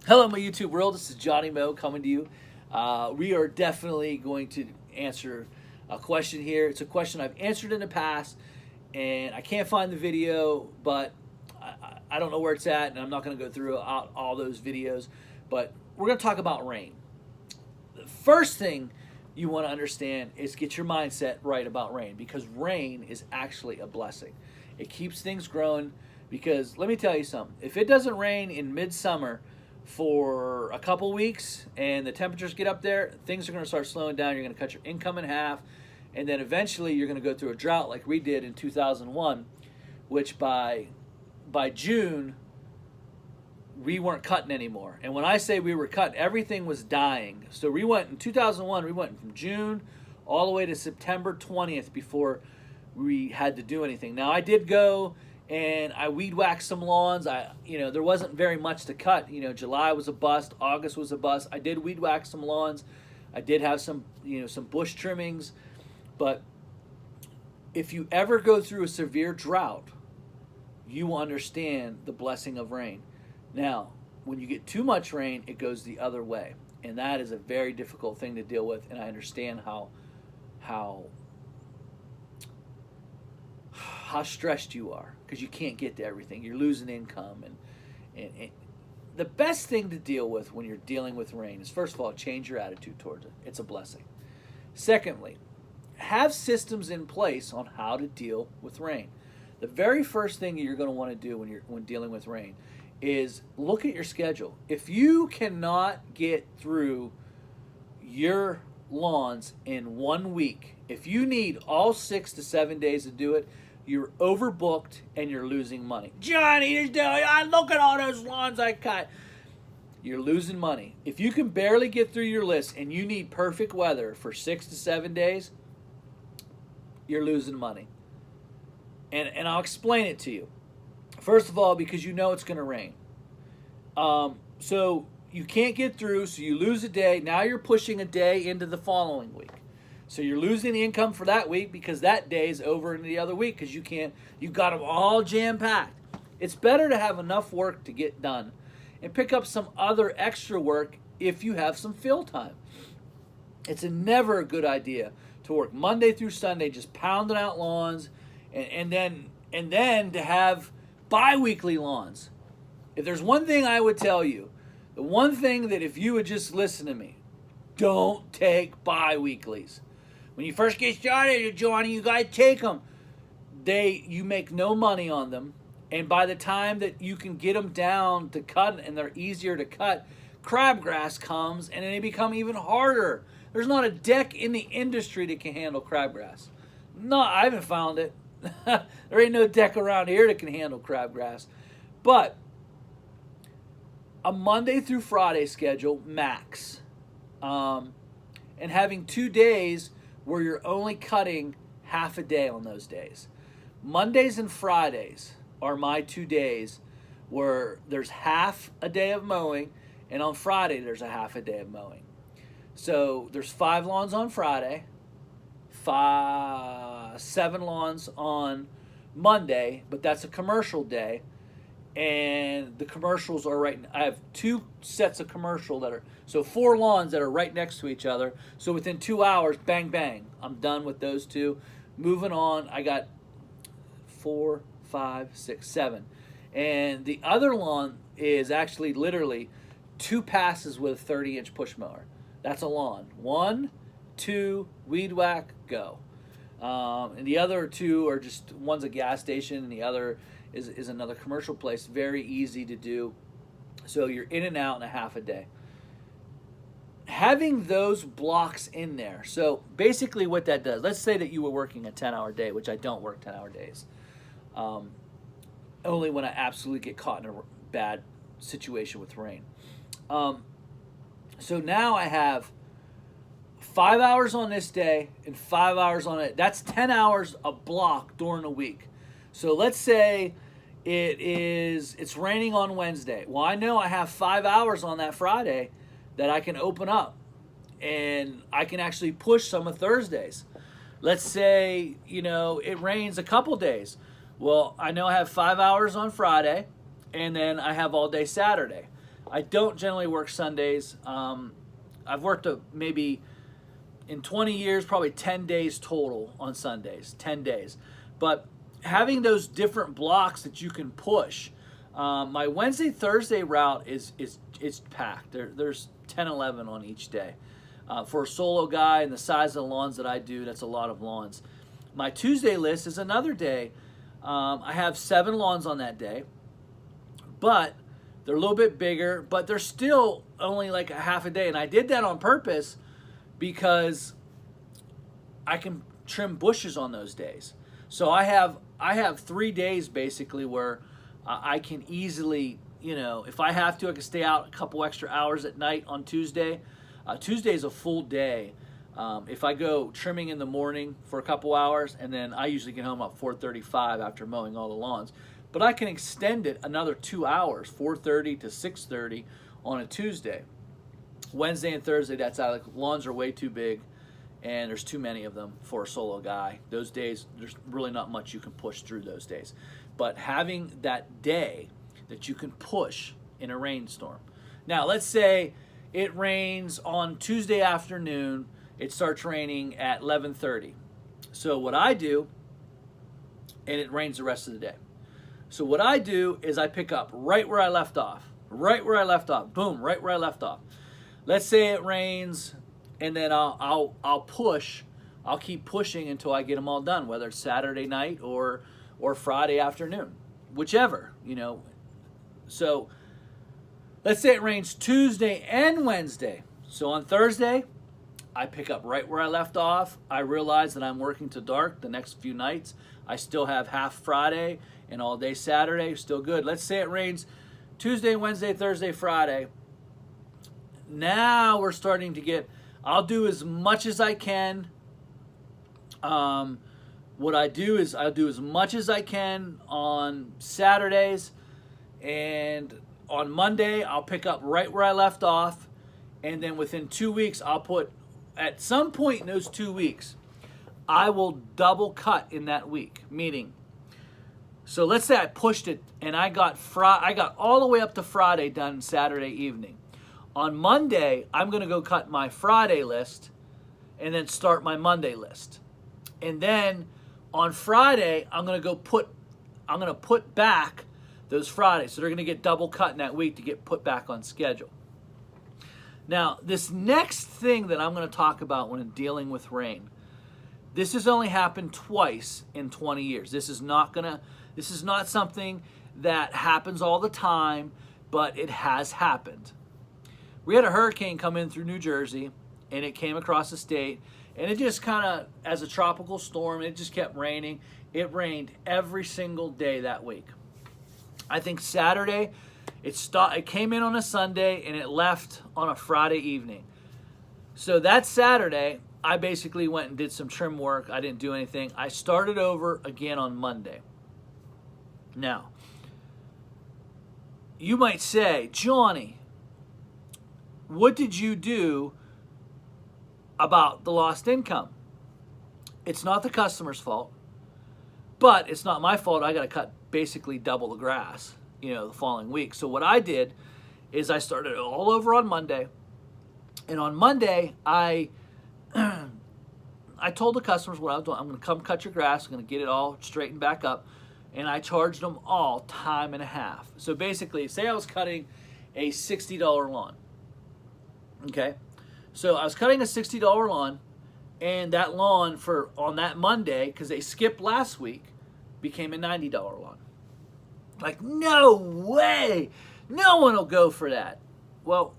Hello, my YouTube world. This is Johnny Mo coming to you. We are definitely going to answer a question here. It's a question I've answered in the past, and I can't find the video, but I don't know where it's at, and I'm not going to go through all those videos. But we're going to talk about rain. The first thing you want to understand is get your mindset right about rain, because rain is actually a blessing. It keeps things growing. Because let me tell you something: if it doesn't rain in midsummer for a couple weeks and the temperatures get up there, things are going to start slowing down. You're going to cut your income in half, and then eventually you're going to go through a drought like we did in 2001, which by June we weren't cutting anymore. And when I say we were cutting, everything was dying. So we went in 2001, we went from June all the way to September 20th before we had to do anything. Now I did go and I weed whacked some lawns. There wasn't very much to cut. July was a bust, August was a bust. I did weed whack some lawns. I did have some bush trimmings. But if you ever go through a severe drought, you will understand the blessing of rain. Now, when you get too much rain, it goes the other way, and that is a very difficult thing to deal with. And I understand how stressed you are, because you can't get to everything. You're losing income, and the best thing to deal with when you're dealing with rain is, first of all, change your attitude towards it. It's a blessing. Secondly, have systems in place on how to deal with rain. The very first thing you're going to want to do when dealing with rain is look at your schedule. If you cannot get through your lawns in 1 week, if you need all 6 to 7 days to do it, you're overbooked and you're losing money. Johnny, look at all those lawns I cut. You're losing money. If you can barely get through your list and you need perfect weather for 6 to 7 days, you're losing money. And I'll explain it to you. First of all, because you know it's going to rain. So you can't get through, so you lose a day. Now you're pushing a day into the following week. So you're losing the income for that week because that day is over into the other week because you got them all jam-packed. It's better to have enough work to get done and pick up some other extra work if you have some fill time. It's never a good idea to work Monday through Sunday just pounding out lawns and then to have bi-weekly lawns. If there's one thing I would tell you, the one thing that if you would just listen to me, don't take bi-weeklies. When you first get started, Johnny, you got to take them. You make no money on them. And by the time that you can get them down to cut and they're easier to cut, crabgrass comes and they become even harder. There's not a deck in the industry that can handle crabgrass. No, I haven't found it. There ain't no deck around here that can handle crabgrass. But a Monday through Friday schedule, max. And having 2 days where you're only cutting half a day on those days. Mondays and Fridays are my 2 days where there's half a day of mowing, and on Friday there's a half a day of mowing. So there's 5 lawns on Friday, 7 lawns on Monday, but that's a commercial day. And the commercials are I have 2 sets of commercial so 4 lawns that are right next to each other. So within 2 hours, bang, bang, I'm done with those 2. Moving on, I got 4, 5, 6, 7. And the other lawn is actually literally 2 passes with a 30-inch push mower. That's a lawn. 1, 2, weed whack, go. And the other 2 are just, one's a gas station and the other is another commercial place. Very easy to do. So you're in and out in a half a day. Having those blocks in there. So basically what that does, let's say that you were working a 10-hour day, which I don't work 10-hour days. Only when I absolutely get caught in a bad situation with rain. So now I have 5 hours on this day and 5 hours on it. That's 10 hours a block during the week. So let's say it's raining on Wednesday. Well, I know I have 5 hours on that Friday that I can open up, and I can actually push some of Thursdays. Let's say, it rains a couple days. Well, I know I have 5 hours on Friday, and then I have all day Saturday. I don't generally work Sundays. I've worked maybe in 20 years, probably 10 days total on Sundays, 10 days. But having those different blocks that you can push, my Wednesday, Thursday route is packed. There's 10, 11 on each day. For a solo guy and the size of the lawns that I do, that's a lot of lawns. My Tuesday list is another day. I have 7 lawns on that day, but they're a little bit bigger, but they're still only like a half a day. And I did that on purpose because I can trim bushes on those days. So I have 3 days basically where I can easily, if I have to, I can stay out a couple extra hours at night on Tuesday. Tuesday is a full day. If I go trimming in the morning for a couple hours, and then I usually get home at 4:35 after mowing all the lawns. But I can extend it another 2 hours, 4:30 to 6:30 on a Tuesday. Wednesday and Thursday, that's out. The lawns are way too big, and there's too many of them for a solo guy. Those days, there's really not much you can push through those days. But having that day that you can push in a rainstorm. Now, let's say it rains on Tuesday afternoon. It starts raining at 11:30. So what I do, and it rains the rest of the day. So what I do is I pick up right where I left off. Right where I left off. Boom, right where I left off. Let's say it rains, and then I'll push. I'll keep pushing until I get them all done, whether it's Saturday night or Friday afternoon, whichever, So let's say it rains Tuesday and Wednesday. So on Thursday, I pick up right where I left off. I realize that I'm working to dark the next few nights. I still have half Friday and all day Saturday, still good. Let's say it rains Tuesday, Wednesday, Thursday, Friday. Now we're starting to get, I'll do as much as I can. What I do is I'll do as much as I can on Saturdays, and on Monday I'll pick up right where I left off, and then within 2 weeks I'll put, at some point in those 2 weeks, I will double cut in that week. Meaning, so let's say I pushed it and I got all the way up to Friday done Saturday evening. On Monday, I'm going to go cut my Friday list and then start my Monday list. And then on Friday, I'm going to put back those Fridays. So they're going to get double cut in that week to get put back on schedule. Now, this next thing that I'm going to talk about when dealing with rain, this has only happened twice in 20 years. This is not something that happens all the time, but it has happened. We had a hurricane come in through New Jersey, and it came across the state, and it just kind of, as a tropical storm, it just kept raining. It rained every single day that week. I think Saturday, it came in on a Sunday, and it left on a Friday evening. So that Saturday, I basically went and did some trim work. I didn't do anything. I started over again on Monday. Now, you might say, Johnny, what did you do about the lost income? It's not the customer's fault, but it's not my fault. I got to cut basically double the grass, the following week. So what I did is I started all over on Monday. And on Monday, I told the customers what I was doing. I'm going to come cut your grass. I'm going to get it all straightened back up. And I charged them all time and a half. So basically, say I was cutting a $60 lawn. Okay? So I was cutting a $60 lawn, and that lawn on that Monday, because they skipped last week, became a $90 lawn. Like, no way! No one will go for that. Well,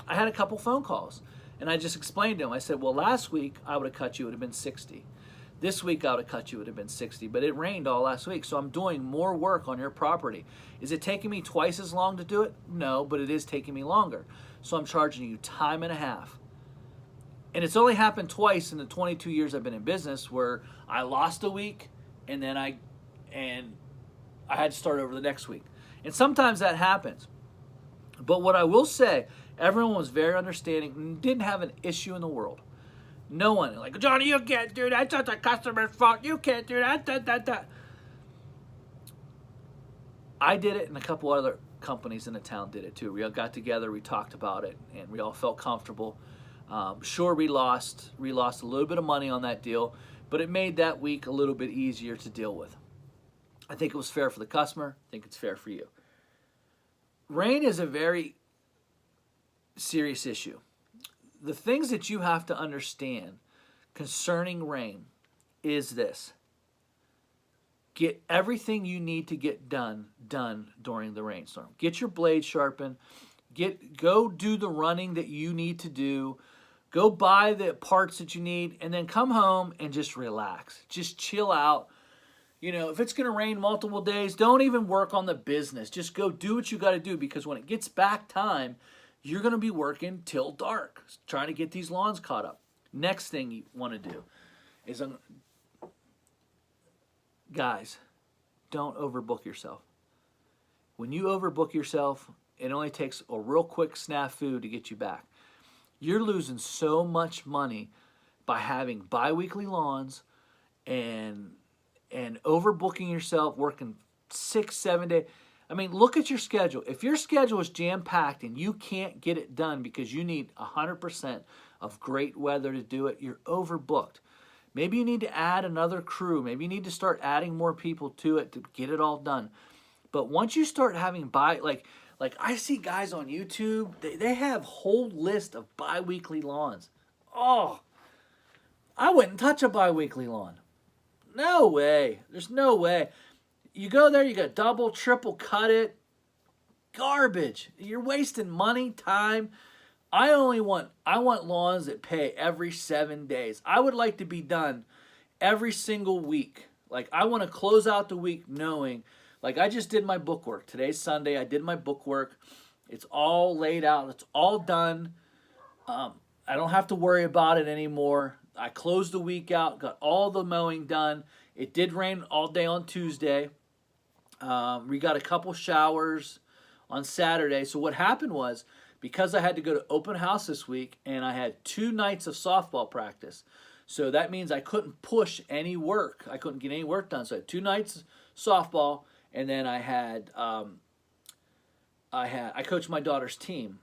I had a couple phone calls, and I just explained to them. I said, well, last week I would have cut you, it would have been 60. This week I would have cut you, it would have been 60, but it rained all last week, so I'm doing more work on your property. Is it taking me twice as long to do it? No, but it is taking me longer. So I'm charging you time and a half. And it's only happened twice in the 22 years I've been in business where I lost a week and then I had to start over the next week. And sometimes that happens. But what I will say, everyone was very understanding and didn't have an issue in the world. No one, like, Johnny, you can't do that. It's not the customer's fault. You can't do that. I did it, and a couple other companies in the town did it too. We all got together, we talked about it, and we all felt comfortable. Sure, we lost a little bit of money on that deal, but it made that week a little bit easier to deal with. I think it was fair for the customer. I think it's fair for you. Rain is a very serious issue. The things that you have to understand concerning rain is this. Get everything you need to get done during the rainstorm. Get your blade sharpened. Go do the running that you need to do. Go buy the parts that you need, and then come home and just relax. Just chill out. You know, if it's going to rain multiple days, don't even work on the business. Just go do what you got to do, because when it gets back time, you're going to be working till dark, trying to get these lawns caught up. Next thing you want to do is, guys, don't overbook yourself. When you overbook yourself, it only takes a real quick snafu to get you back. You're losing so much money by having bi-weekly lawns and overbooking yourself, working 6-7 days. I mean, look at your schedule. If your schedule is jam-packed and you can't get it done because you need 100% of great weather to do it, you're overbooked. Maybe you need to add another crew. Maybe you need to start adding more people to it to get it all done. But once you start having like I see guys on YouTube, they have whole list of bi-weekly lawns. Oh, I wouldn't touch a bi-weekly lawn. No way. There's no way. You go there, you got double, triple cut it. Garbage. You're wasting money, time. I want lawns that pay every 7 days. I would like to be done every single week. Like, I want to close out the week knowing, like, I just did my bookwork. Today's Sunday. I did my bookwork. It's all laid out. It's all done. I don't have to worry about it anymore. I closed the week out, got all the mowing done. It did rain all day on Tuesday. We got a couple showers on Saturday. So what happened was, because I had to go to open house this week and I had 2 nights of softball practice, so that means I couldn't push any work. I couldn't get any work done. So I had 2 nights softball, and then I coached my daughter's team,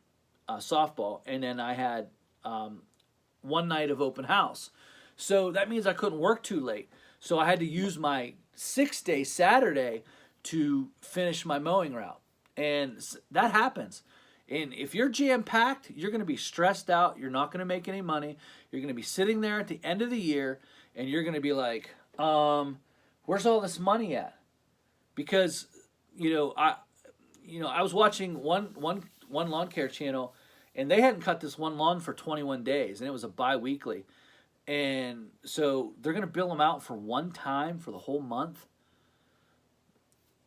softball, and then I had 1 night of open house. So that means I couldn't work too late. So I had to use my 6-day Saturday to finish my mowing route. And that happens. And if you're jam-packed, you're going to be stressed out. You're not going to make any money. You're going to be sitting there at the end of the year, and you're going to be like, where's all this money at? Because, I was watching one lawn care channel, and they hadn't cut this one lawn for 21 days, and it was a bi-weekly. And so they're going to bill them out for one time for the whole month.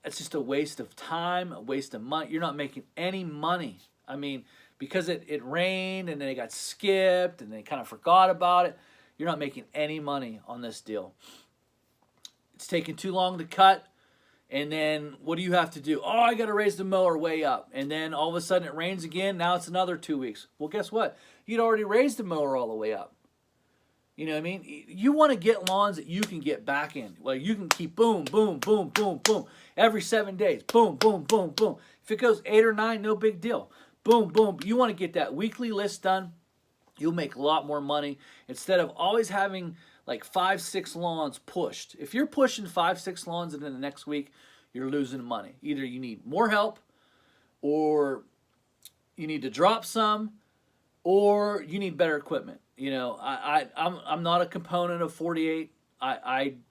It's just a waste of time, a waste of money. You're not making any money. I mean, because it rained and then it got skipped and they kind of forgot about it, you're not making any money on this deal. It's taking too long to cut, and then what do you have to do? Oh, I got to raise the mower way up. And then all of a sudden it rains again. Now it's another 2 weeks. Well, guess what? You'd already raised the mower all the way up. You know what I mean? You want to get lawns that you can get back in. Well, you can keep boom, boom, boom, boom, boom. Every 7 days. Boom, boom, boom, boom. If it goes 8 or 9, no big deal. Boom, boom. You want to get that weekly list done. You'll make a lot more money instead of always having like 5-6 lawns pushed. If you're pushing 5-6 lawns into the next week, you're losing money. Either you need more help, or you need to drop some, or you need better equipment. I'm not a component of 48. I'm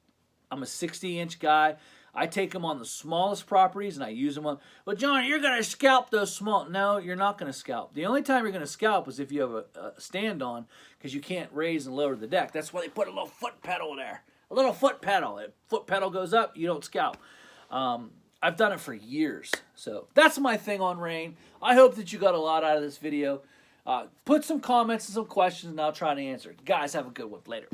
a 60-inch guy. I take them on the smallest properties and I use them on. Well, John, you're going to scalp those small. No, you're not going to scalp. The only time you're going to scalp is if you have a stand on, because you can't raise and lower the deck. That's why they put a little foot pedal there. A little foot pedal. If foot pedal goes up, you don't scalp. I've done it for years. So that's my thing on rain. I hope that you got a lot out of this video. Put some comments and some questions, and I'll try to answer it. Guys, have a good one. Later.